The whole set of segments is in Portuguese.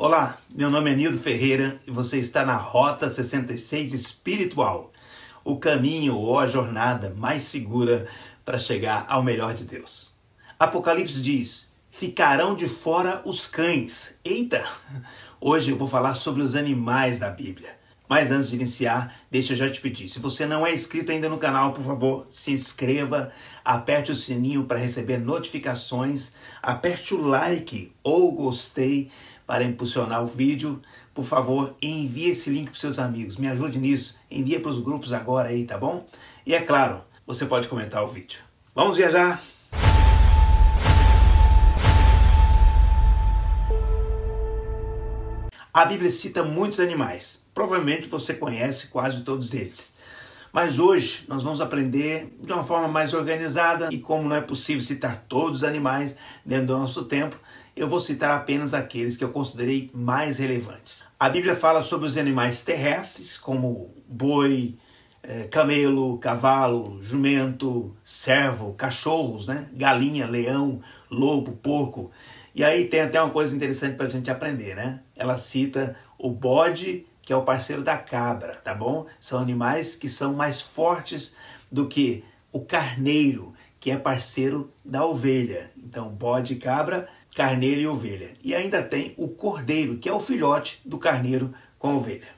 Olá, meu nome é Nildo Ferreira e você está na Rota 66 Espiritual, o caminho ou a jornada mais segura para chegar ao melhor de Deus. Apocalipse diz, ficarão de fora os cães. Eita! Hoje eu vou falar sobre os animais da Bíblia. Mas antes de iniciar, deixa eu já te pedir, se você não é inscrito ainda no canal, por favor, se inscreva, aperte o sininho para receber notificações, aperte o like ou gostei para impulsionar o vídeo. Por favor, envie esse link para os seus amigos, me ajude nisso, envie para os grupos agora aí, tá bom? E é claro, você pode comentar o vídeo. Vamos viajar? A Bíblia cita muitos animais, provavelmente você conhece quase todos eles. Mas hoje nós vamos aprender de uma forma mais organizada e como não é possível citar todos os animais dentro do nosso tempo, eu vou citar apenas aqueles que eu considerei mais relevantes. A Bíblia fala sobre os animais terrestres, como boi, camelo, cavalo, jumento, cervo, cachorros, galinha, leão, lobo, porco. E aí tem até uma coisa interessante para a gente aprender, Ela cita o bode, que é o parceiro da cabra, tá bom? São animais que são mais fortes do que o carneiro, que é parceiro da ovelha. Então, bode, cabra, carneiro e ovelha. E ainda tem o cordeiro, que é o filhote do carneiro com a ovelha.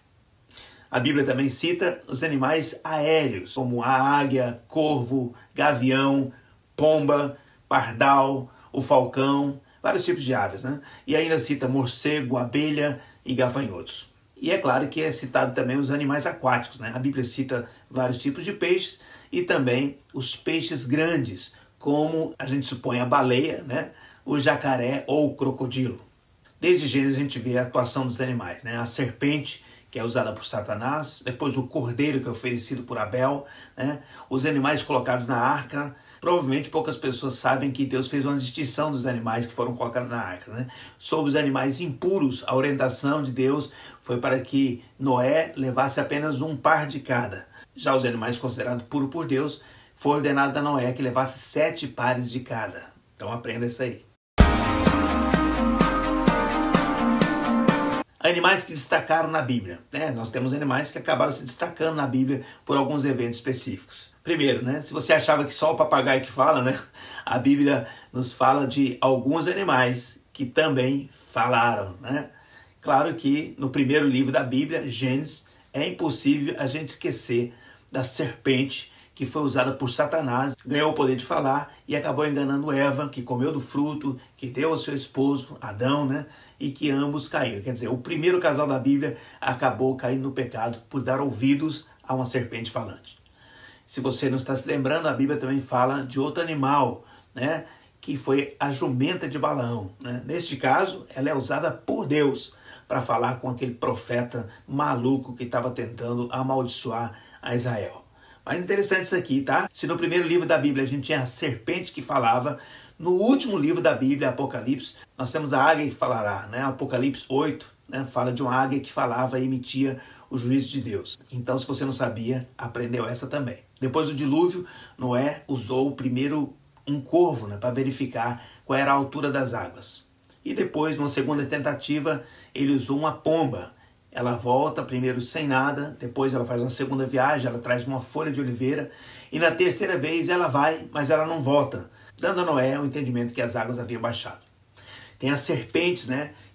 A Bíblia também cita os animais aéreos, como a águia, corvo, gavião, pomba, pardal, o falcão, vários tipos de aves, E ainda cita morcego, abelha e gafanhotos. E é claro que é citado também os animais aquáticos, A Bíblia cita vários tipos de peixes e também os peixes grandes, como a gente supõe a baleia, o jacaré ou o crocodilo. Desde Gênesis a gente vê a atuação dos animais, A serpente, que é usada por Satanás, depois o cordeiro, que é oferecido por Abel, Os animais colocados na arca. Provavelmente poucas pessoas sabem que Deus fez uma distinção dos animais que foram colocados na arca. Sobre os animais impuros, a orientação de Deus foi para que Noé levasse apenas um par de cada. Já os animais considerados puros por Deus, foi ordenado a Noé que levasse 7 pares de cada. Então aprenda isso aí. Animais que destacaram na Bíblia. Nós temos animais que acabaram se destacando na Bíblia por alguns eventos específicos. Primeiro, se você achava que só o papagaio que fala, a Bíblia nos fala de alguns animais que também falaram. Claro que no primeiro livro da Bíblia, Gênesis, é impossível a gente esquecer da serpente que foi usada por Satanás, ganhou o poder de falar e acabou enganando Eva, que comeu do fruto, que deu ao seu esposo, Adão, e que ambos caíram. Quer dizer, o primeiro casal da Bíblia acabou caindo no pecado por dar ouvidos a uma serpente falante. Se você não está se lembrando, a Bíblia também fala de outro animal, que foi a jumenta de Balaão. Neste caso, ela é usada por Deus para falar com aquele profeta maluco que estava tentando amaldiçoar a Israel. Mas interessante isso aqui, tá? Se no primeiro livro da Bíblia a gente tinha a serpente que falava, no último livro da Bíblia, Apocalipse, nós temos a águia que falará, Apocalipse 8, fala de uma águia que falava e emitia o juízo de Deus. Então, se você não sabia, aprendeu essa também. Depois do dilúvio, Noé usou primeiro um corvo, para verificar qual era a altura das águas. E depois, numa segunda tentativa, ele usou uma pomba. Ela volta primeiro sem nada, depois ela faz uma segunda viagem, ela traz uma folha de oliveira, e na terceira vez ela vai, mas ela não volta, dando a Noé o entendimento que as águas haviam baixado. Tem as serpentes,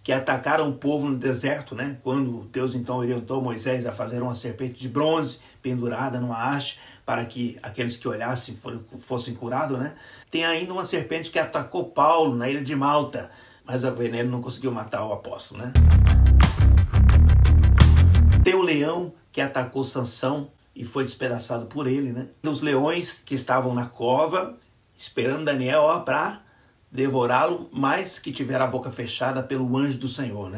que atacaram o povo no deserto, quando Deus então orientou Moisés a fazer uma serpente de bronze pendurada numa haste, para que aqueles que olhassem fossem curados, Tem ainda uma serpente que atacou Paulo na ilha de Malta, mas o veneno não conseguiu matar o apóstolo, Tem o leão que atacou Sansão e foi despedaçado por ele, Os leões que estavam na cova, esperando Daniel para devorá-lo, mas que tiveram a boca fechada pelo anjo do Senhor,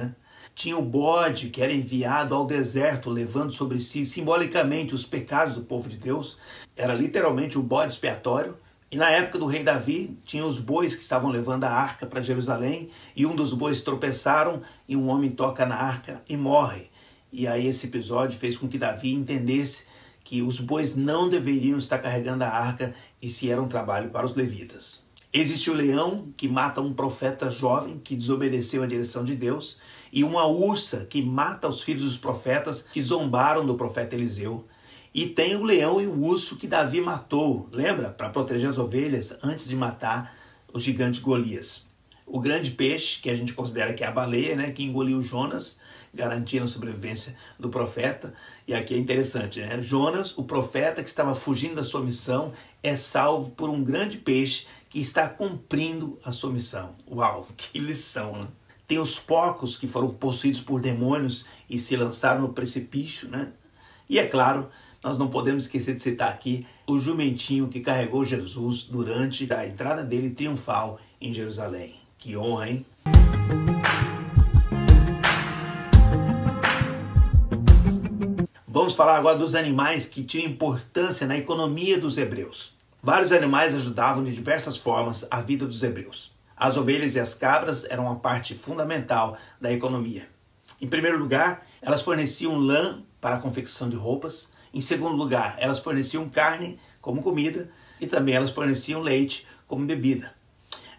Tinha o bode que era enviado ao deserto, levando sobre si simbolicamente os pecados do povo de Deus. Era literalmente o bode expiatório. E na época do rei Davi, tinha os bois que estavam levando a arca para Jerusalém, e um dos bois tropeçaram e um homem toca na arca e morre. E aí esse episódio fez com que Davi entendesse que os bois não deveriam estar carregando a arca e se era um trabalho para os levitas. Existe o leão que mata um profeta jovem que desobedeceu a direção de Deus. e uma ursa que mata os filhos dos profetas que zombaram do profeta Eliseu. E tem o leão e o urso que Davi matou, lembra? Para proteger as ovelhas antes de matar o gigante Golias. O grande peixe, que a gente considera que é a baleia, né? Que engoliu Jonas, garantindo a sobrevivência do profeta. E aqui é interessante, né? Jonas, o profeta que estava fugindo da sua missão, é salvo por um grande peixe que está cumprindo a sua missão. Uau, que lição, né? Tem os porcos que foram possuídos por demônios e se lançaram no precipício, né? E é claro, nós não podemos esquecer de citar aqui o jumentinho que carregou Jesus durante a entrada dele triunfal em Jerusalém. Que honra, hein? Vamos falar agora dos animais que tinham importância na economia dos hebreus. Vários animais ajudavam de diversas formas a vida dos hebreus. As ovelhas e as cabras eram uma parte fundamental da economia. Em primeiro lugar, elas forneciam lã para a confecção de roupas. Em segundo lugar, elas forneciam carne como comida e também elas forneciam leite como bebida.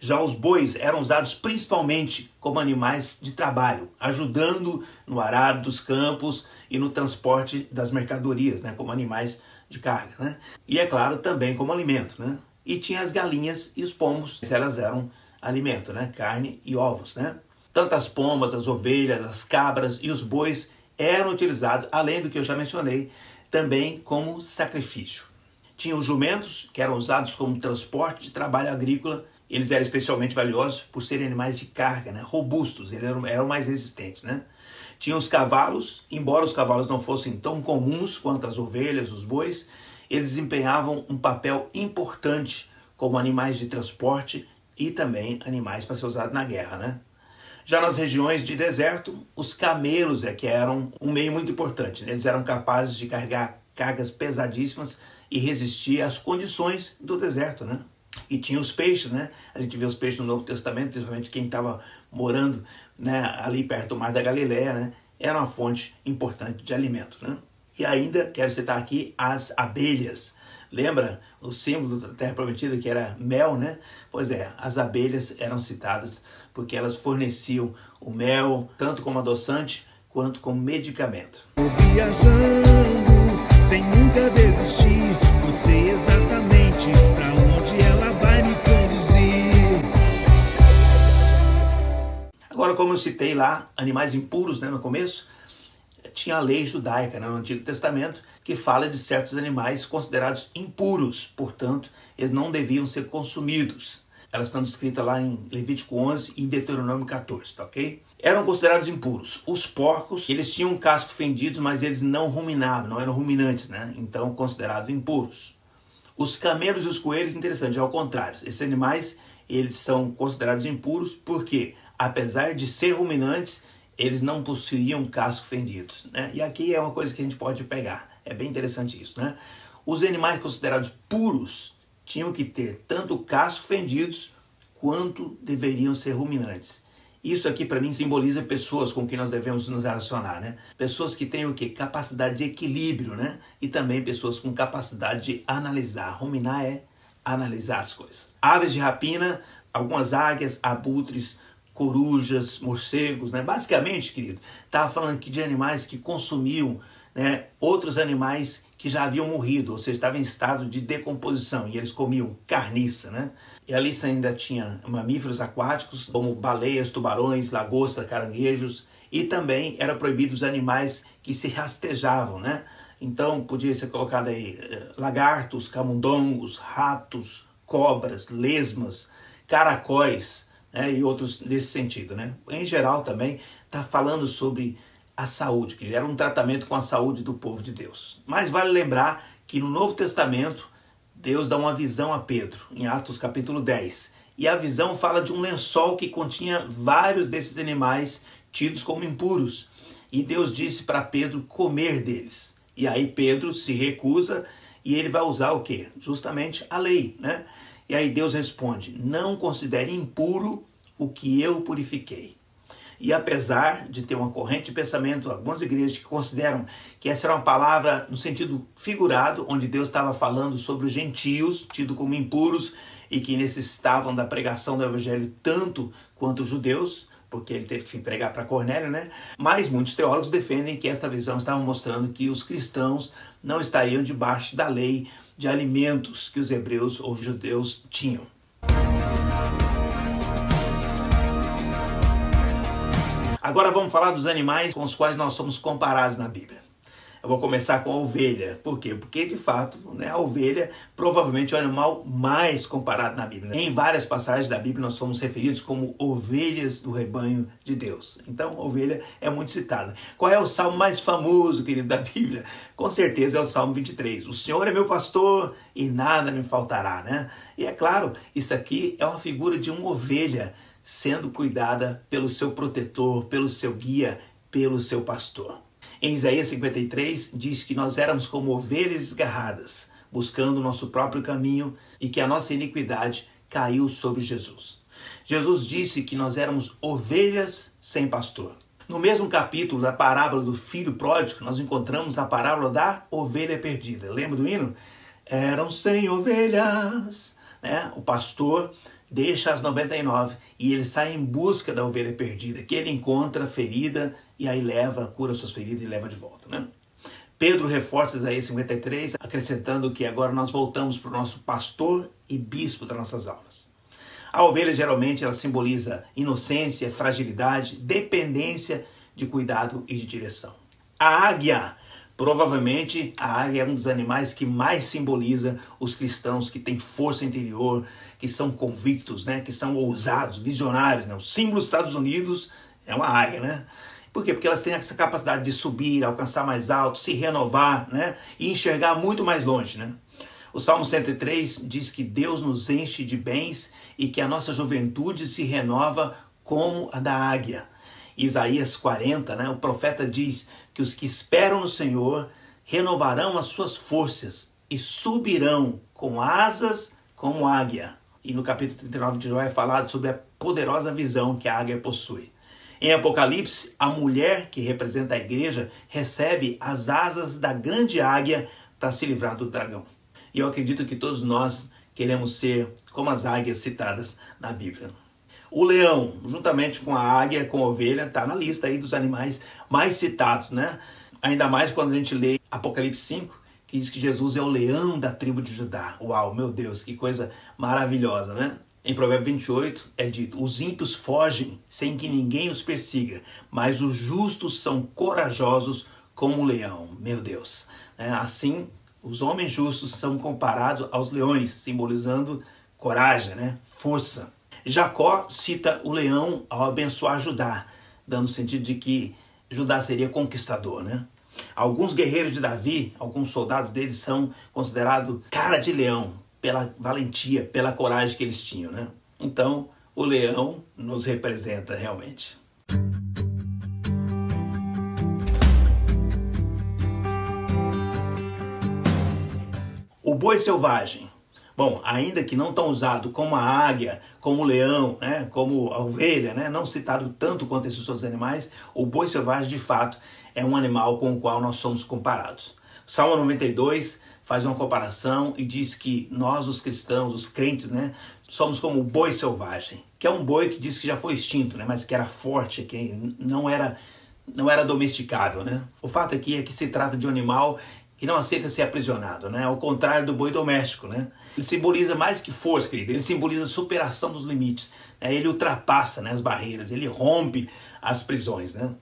Já os bois eram usados principalmente como animais de trabalho, ajudando no arado dos campos e no transporte das mercadorias, né, como animais de carga, né? E é claro, também como alimento, né? E tinha as galinhas e os pombos, elas eram alimento, né? Carne e ovos, né? Tanto as pombas, as ovelhas, as cabras e os bois eram utilizados, além do que eu já mencionei, também como sacrifício. Tinha os jumentos, que eram usados como transporte de trabalho agrícola. Eles eram especialmente valiosos por serem animais de carga, né? Robustos, eles eram mais resistentes, né? Tinha os cavalos, embora os cavalos não fossem tão comuns quanto as ovelhas, os bois, eles desempenhavam um papel importante como animais de transporte e também animais para ser usados na guerra, né? Já nas regiões de deserto, os camelos que eram um meio muito importante, né? Eles eram capazes de carregar cargas pesadíssimas e resistir às condições do deserto, né? E tinha os peixes, né? A gente vê os peixes no Novo Testamento, principalmente quem estava morando, né, ali perto do Mar da Galileia, né? Era uma fonte importante de alimento, né? E ainda quero citar aqui as abelhas. Lembra o símbolo da Terra Prometida que era mel, né? Pois é, as abelhas eram citadas porque elas forneciam o mel tanto como adoçante quanto como medicamento. Viajando sem nunca desistir, eu sei exatamente para onde ela vai me conduzir. Agora, como eu citei lá, animais impuros, né, no começo, tinha a lei judaica, né, no Antigo Testamento, que fala de certos animais considerados impuros, portanto, eles não deviam ser consumidos. Elas estão descritas lá em Levítico 11 e em Deuteronômio 14, tá ok? Eram considerados impuros. Os porcos, eles tinham um casco fendido, mas eles não ruminavam, não eram ruminantes, né? Então, considerados impuros. Os camelos e os coelhos, interessante, ao contrário. Esses animais, eles são considerados impuros porque, apesar de ser ruminantes, eles não possuíam casco fendidos, né? E aqui é uma coisa que a gente pode pegar. É bem interessante isso, né? Os animais considerados puros tinham que ter tanto casco fendidos quanto deveriam ser ruminantes. Isso aqui para mim simboliza pessoas com quem nós devemos nos relacionar, né? Pessoas que têm o quê? Capacidade de equilíbrio, né? E também pessoas com capacidade de analisar. Ruminar é analisar as coisas. Aves de rapina, algumas águias, abutres, corujas, morcegos, né? Basicamente, querido, estava falando aqui de animais que consumiam, né, outros animais que já haviam morrido, ou seja, estavam em estado de decomposição, e eles comiam carniça, né? E ali ainda tinha mamíferos aquáticos, como baleias, tubarões, lagosta, caranguejos, e também era proibido os animais que se rastejavam, né? Então podia ser colocado aí lagartos, camundongos, ratos, cobras, lesmas, caracóis, né, e outros nesse sentido, né? Em geral também está falando sobre a saúde, que era um tratamento com a saúde do povo de Deus. Mas vale lembrar que no Novo Testamento Deus dá uma visão a Pedro, em Atos capítulo 10. E a visão fala de um lençol que continha vários desses animais tidos como impuros. E Deus disse para Pedro comer deles. E aí Pedro se recusa e ele vai usar o quê? Justamente a lei, né? E aí Deus responde: não considere impuro o que eu purifiquei. E apesar de ter uma corrente de pensamento, algumas igrejas que consideram que essa era uma palavra no sentido figurado, onde Deus estava falando sobre os gentios, tidos como impuros, e que necessitavam da pregação do evangelho tanto quanto os judeus, porque ele teve que pregar para Cornélio, né? Mas muitos teólogos defendem que esta visão estava mostrando que os cristãos não estariam debaixo da lei de alimentos que os hebreus ou judeus tinham. Agora vamos falar dos animais com os quais nós somos comparados na Bíblia. Eu vou começar com a ovelha. Por quê? Porque, de fato, né, a ovelha provavelmente é o animal mais comparado na Bíblia. Em várias passagens da Bíblia nós somos referidos como ovelhas do rebanho de Deus. Então, a ovelha é muito citada. Qual é o salmo mais famoso, querido, da Bíblia? Com certeza é o Salmo 23. O Senhor é meu pastor e nada me faltará, né? E é claro, isso aqui é uma figura de uma ovelha sendo cuidada pelo seu protetor, pelo seu guia, pelo seu pastor. Em Isaías 53 diz que nós éramos como ovelhas desgarradas, buscando o nosso próprio caminho e que a nossa iniquidade caiu sobre Jesus. Jesus disse que nós éramos ovelhas sem pastor. No mesmo capítulo da parábola do filho pródigo, nós encontramos a parábola da ovelha perdida. Lembra do hino? Eram 100 ovelhas, né? O pastor deixa as 99 e ele sai em busca da ovelha perdida, que ele encontra ferida e aí cura suas feridas e leva de volta, né? Pedro reforça Isaías 53, acrescentando que agora nós voltamos para o nosso pastor e bispo das nossas almas. A ovelha geralmente ela simboliza inocência, fragilidade, dependência de cuidado e de direção. A águia, provavelmente a águia é um dos animais que mais simboliza os cristãos que têm força interior, que são convictos, né, que são ousados, visionários, né? O símbolo dos Estados Unidos é uma águia, né? Por quê? Porque elas têm essa capacidade de subir, alcançar mais alto, se renovar, né? E enxergar muito mais longe, né? O Salmo 103 diz que Deus nos enche de bens e que a nossa juventude se renova como a da águia. Isaías 40, né? O profeta diz que os que esperam no Senhor renovarão as suas forças e subirão com asas como águia. E no capítulo 39 de Jó é falado sobre a poderosa visão que a águia possui. Em Apocalipse, a mulher que representa a igreja recebe as asas da grande águia para se livrar do dragão. E eu acredito que todos nós queremos ser como as águias citadas na Bíblia. O leão, juntamente com a águia, com a ovelha, está na lista aí dos animais mais citados, né? Ainda mais quando a gente lê Apocalipse 5, que diz que Jesus é o leão da tribo de Judá. Uau, meu Deus, que coisa maravilhosa, né? Em Provérbios 28 é dito, os ímpios fogem sem que ninguém os persiga, mas os justos são corajosos como o leão. Meu Deus. Assim, os homens justos são comparados aos leões, simbolizando coragem, né? Força. Jacó cita o leão ao abençoar Judá, dando o sentido de que Judá seria conquistador, né? Alguns guerreiros de Davi, alguns soldados deles são considerados cara de leão, pela valentia, pela coragem que eles tinham, né? Então, o leão nos representa realmente. O boi selvagem. Bom, ainda que não tão usado como a águia, como o leão, né, como a ovelha, né, não citado tanto quanto esses outros animais, o boi selvagem, de fato, é um animal com o qual nós somos comparados. Salmo 92 faz uma comparação e diz que nós, os cristãos, os crentes, né, somos como o boi selvagem, que é um boi que diz que já foi extinto, né, mas que era forte, que não era domesticável, né? O fato aqui é que se trata de um animal que não aceita ser aprisionado, né? Ao contrário do boi doméstico, né? Ele simboliza mais que força, querido. Ele simboliza superação dos limites, né? Ele ultrapassa, né, as barreiras, ele rompe as prisões, né?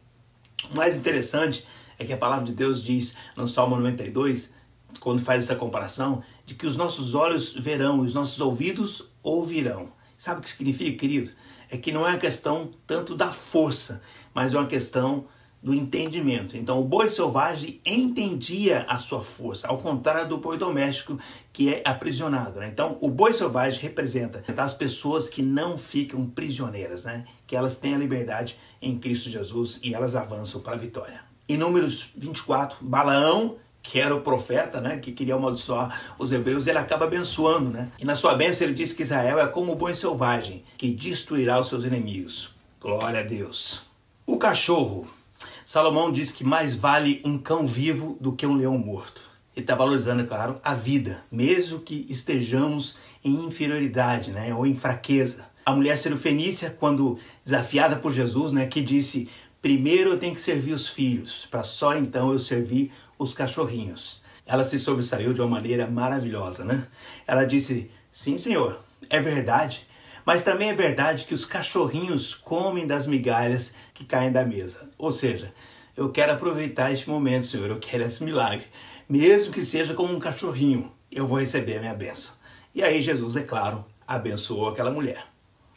O mais interessante é que a palavra de Deus diz no Salmo 92, quando faz essa comparação, de que os nossos olhos verão e os nossos ouvidos ouvirão. Sabe o que significa, querido? É que não é uma questão tanto da força, mas é uma questão do entendimento. Então o boi selvagem entendia a sua força, ao contrário do boi doméstico que é aprisionado, né? Então o boi selvagem representa as pessoas que não ficam prisioneiras, né? Que elas têm a liberdade em Cristo Jesus e elas avançam para a vitória. Em Números 24, Balaão, que era o profeta, né, que queria amaldiçoar os hebreus, ele acaba abençoando, né? E na sua bênção ele diz que Israel é como o boi selvagem, que destruirá os seus inimigos. Glória a Deus. O cachorro. Salomão diz que mais vale um cão vivo do que um leão morto. Ele está valorizando, é claro, a vida, mesmo que estejamos em inferioridade, né, ou em fraqueza. A mulher sirofenícia, quando desafiada por Jesus, né, que disse: primeiro eu tenho que servir os filhos, para só então eu servir os cachorrinhos. Ela se sobressaiu de uma maneira maravilhosa, né? Ela disse: sim, Senhor, é verdade, mas também é verdade que os cachorrinhos comem das migalhas que caem da mesa. Ou seja, eu quero aproveitar este momento, Senhor, eu quero esse milagre. Mesmo que seja como um cachorrinho, eu vou receber a minha bênção. E aí Jesus, é claro, abençoou aquela mulher.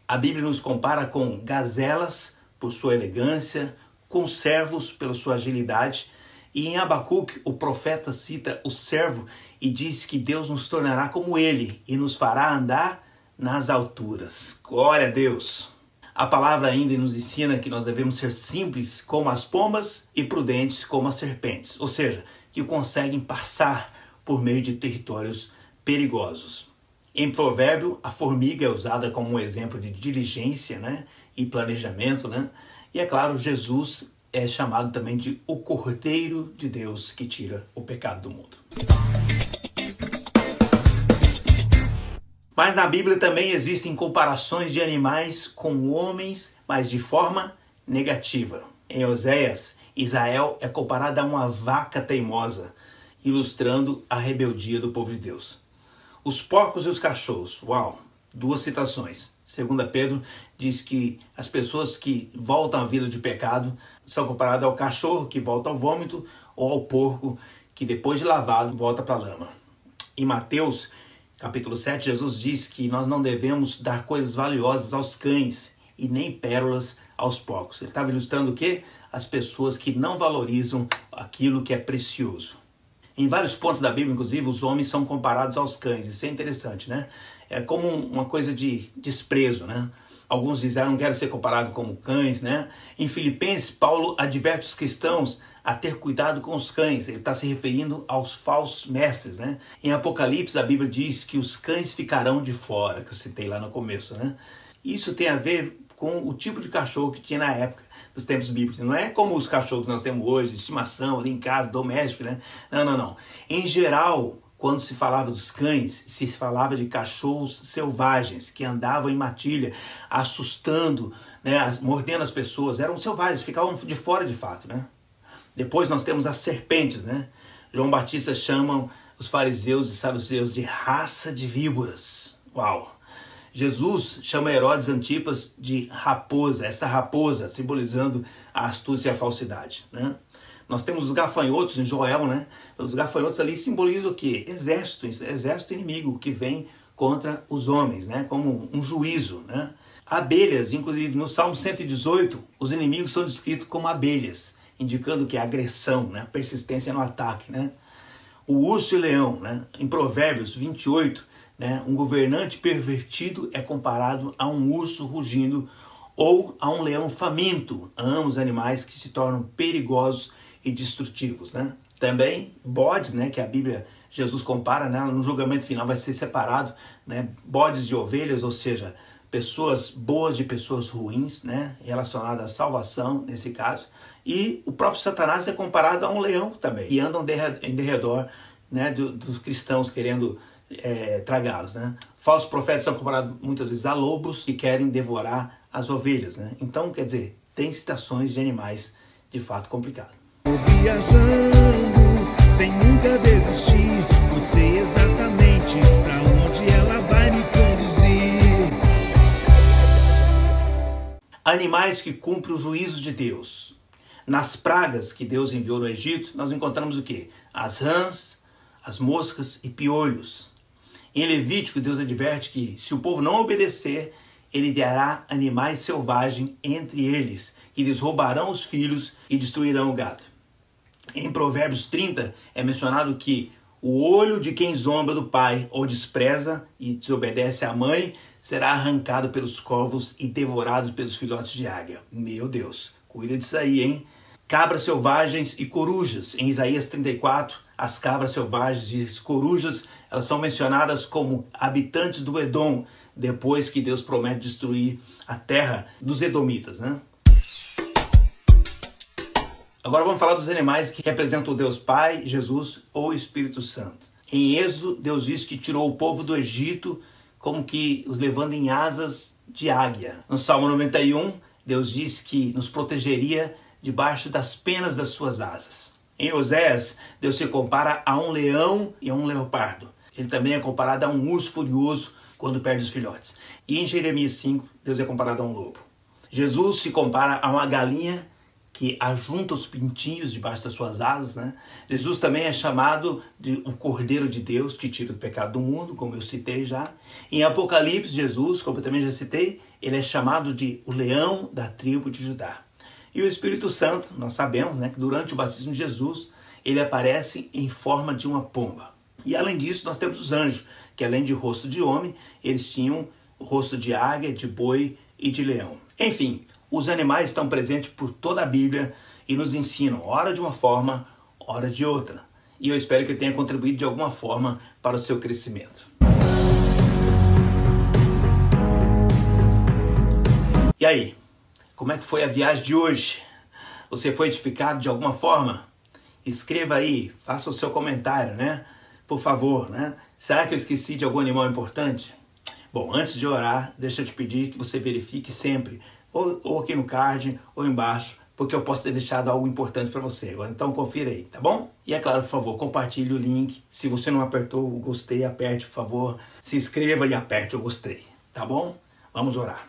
A Bíblia nos compara com gazelas por sua elegância, com servos pela sua agilidade. E em Abacuque, o profeta cita o servo e diz que Deus nos tornará como ele e nos fará andar nas alturas. Glória a Deus! A palavra ainda nos ensina que nós devemos ser simples como as pombas e prudentes como as serpentes. Ou seja, que conseguem passar por meio de territórios perigosos. Em provérbio, a formiga é usada como um exemplo de diligência, né, e planejamento, né? E é claro, Jesus é chamado também de o Cordeiro de Deus que tira o pecado do mundo. Mas na Bíblia também existem comparações de animais com homens, mas de forma negativa. Em Oséias, Israel é comparado a uma vaca teimosa, ilustrando a rebeldia do povo de Deus. Os porcos e os cachorros, uau, duas citações. 2 Pedro diz que as pessoas que voltam à vida de pecado são comparadas ao cachorro que volta ao vômito ou ao porco que depois de lavado volta para a lama. Em Mateus, capítulo 7, Jesus diz que nós não devemos dar coisas valiosas aos cães e nem pérolas aos porcos. Ele estava ilustrando o quê? As pessoas que não valorizam aquilo que é precioso. Em vários pontos da Bíblia, inclusive, os homens são comparados aos cães. Isso é interessante, né? É como uma coisa de desprezo, né? Alguns dizem: não quero ser comparado como cães, né? Em Filipenses, Paulo adverte os cristãos a ter cuidado com os cães. Ele está se referindo aos falsos mestres, né? Em Apocalipse, a Bíblia diz que os cães ficarão de fora, que eu citei lá no começo, né? Isso tem a ver com o tipo de cachorro que tinha na época dos tempos bíblicos. Não é como os cachorros que nós temos hoje, de estimação, ali em casa, doméstico, né? Não. Em geral, quando se falava dos cães, se falava de cachorros selvagens, que andavam em matilha, assustando, né, mordendo as pessoas. Eram selvagens, ficavam de fora de fato, né? Depois nós temos as serpentes, né? João Batista chama os fariseus e saduceus de raça de víboras. Uau! Jesus chama Herodes Antipas de raposa, essa raposa simbolizando a astúcia e a falsidade, né? Nós temos os gafanhotos em Joel, né? Os gafanhotos ali simbolizam o quê? Exército inimigo que vem contra os homens, né? Como um juízo, né? Abelhas, inclusive no Salmo 118, os inimigos são descritos como abelhas, indicando que é agressão, né? Persistência no ataque, né? O urso e o leão, né? Em Provérbios 28, né? Um governante pervertido é comparado a um urso rugindo ou a um leão faminto, ambos animais que se tornam perigosos e destrutivos, né? Também bodes, né, que a Bíblia, Jesus compara, né, no julgamento final vai ser separado, né, bodes de ovelhas, ou seja, pessoas boas de pessoas ruins, né, relacionadas à salvação nesse caso. E o próprio Satanás é comparado a um leão também, que andam em derredor, né, dos cristãos querendo tragá-los, né? Falsos profetas são comparados muitas vezes a lobos que querem devorar as ovelhas, né? Então, quer dizer, tem citações de animais de fato complicados. Viajando sem nunca desistir, eu sei exatamente pra onde ela vai me conduzir. Animais que cumprem os juízos de Deus. Nas pragas que Deus enviou no Egito, nós encontramos o quê? As rãs, as moscas e piolhos. Em Levítico, Deus adverte que se o povo não obedecer, ele enviará animais selvagens entre eles, que lhes roubarão os filhos e destruirão o gado. Em Provérbios 30 é mencionado que o olho de quem zomba do pai ou despreza e desobedece à mãe será arrancado pelos corvos e devorado pelos filhotes de águia. Meu Deus, cuida disso aí, hein? Cabras selvagens e corujas. Em Isaías 34, as cabras selvagens e as corujas, elas são mencionadas como habitantes do Edom, depois que Deus promete destruir a terra dos edomitas, né? Agora vamos falar dos animais que representam o Deus Pai, Jesus ou Espírito Santo. Em Êxodo, Deus diz que tirou o povo do Egito como que os levando em asas de águia. No Salmo 91, Deus diz que nos protegeria debaixo das penas das suas asas. Em Oséias, Deus se compara a um leão e a um leopardo. Ele também é comparado a um urso furioso quando perde os filhotes. E em Jeremias 5, Deus é comparado a um lobo. Jesus se compara a uma galinha que ajunta os pintinhos debaixo das suas asas, né? Jesus também é chamado de o Cordeiro de Deus que tira o pecado do mundo, como eu citei já. Em Apocalipse, Jesus, como eu também já citei, ele é chamado de o leão da tribo de Judá. E o Espírito Santo, nós sabemos, né, que durante o batismo de Jesus, ele aparece em forma de uma pomba. E além disso, nós temos os anjos, que além de rosto de homem, eles tinham o rosto de águia, de boi e de leão. Enfim, os animais estão presentes por toda a Bíblia e nos ensinam, ora de uma forma, ora de outra. E eu espero que eu tenha contribuído de alguma forma para o seu crescimento. E aí, como é que foi a viagem de hoje? Você foi edificado de alguma forma? Escreva aí, faça o seu comentário, né? Por favor, né? Será que eu esqueci de algum animal importante? Bom, antes de orar, deixa eu te pedir que você verifique sempre, ou aqui no card, ou embaixo, porque eu posso ter deixado algo importante para você. Agora, então confira aí, tá bom? E é claro, por favor, compartilhe o link. Se você não apertou o gostei, aperte, por favor. Se inscreva e aperte o gostei, tá bom? Vamos orar.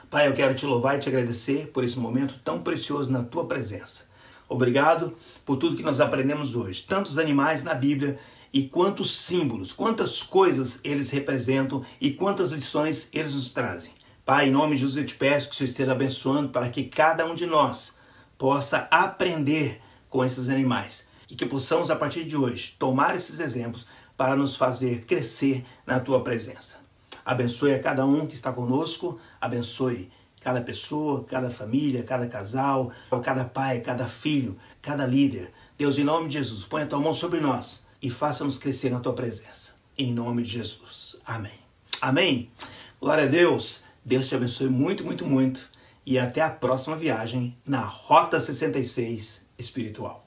Pai, eu quero te louvar e te agradecer por esse momento tão precioso na tua presença. Obrigado por tudo que nós aprendemos hoje. Tantos animais na Bíblia e quantos símbolos, quantas coisas eles representam e quantas lições eles nos trazem. Pai, em nome de Jesus eu te peço que o Senhor esteja abençoando para que cada um de nós possa aprender com esses animais e que possamos a partir de hoje tomar esses exemplos para nos fazer crescer na tua presença. Abençoe a cada um que está conosco, abençoe cada pessoa, cada família, cada casal, cada pai, cada filho, cada líder. Deus, em nome de Jesus, põe a tua mão sobre nós e faça-nos crescer na tua presença. Em nome de Jesus. Amém. Amém. Glória a Deus. Deus te abençoe muito, muito, muito. E até a próxima viagem na Rota 66 Espiritual.